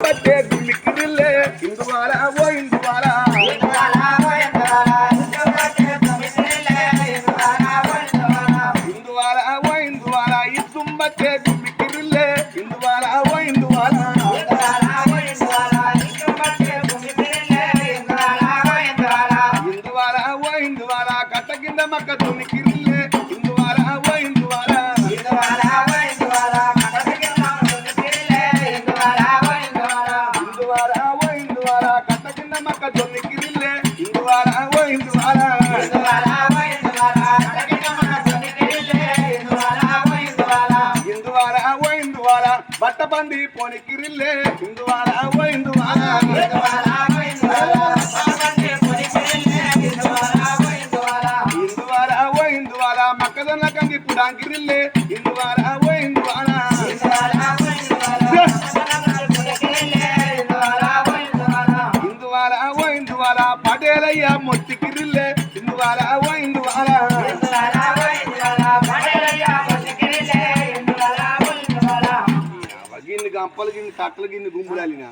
బట్టే దుమికిరిల్లే ఇందువాల ఓ ఇందువాల ఇందువాల ఓ ఇందువాల ఇద్దుం బట్టే దుమికిరిల్లే ఇందువాల ఓ ఇందువాల ఇందువాల ఓ ఇందువాల కట్ట కింద మక్క దుమికిరిల్లే ఇందువాల ఓ ఇందువాల ఇందువాల ఓ ఇందువాల కట్ట కింద మక్క దుమికిరిల్లే ఇందువాల ఓ ఇందువాల ఇందువాల ఓ ఇందువాల బట్ట బంది పోనికిరిల్లే ఇందువాల ఓ ఇందువాల ఇందువాల ఓ ఇందువాల మక్కదొన్న కంది పుడాంకిరిల్లే ఇందువాల ఓ ఇందువాల ఇందువాల ఓ ఇందువాల పటేలయ్య మొత్తికిరిల్లే ఇందువాల ఓ ఇందువాల గిన్ని గంపలు గిన్ని తట్టలు గిన్ని గుంపులాలినా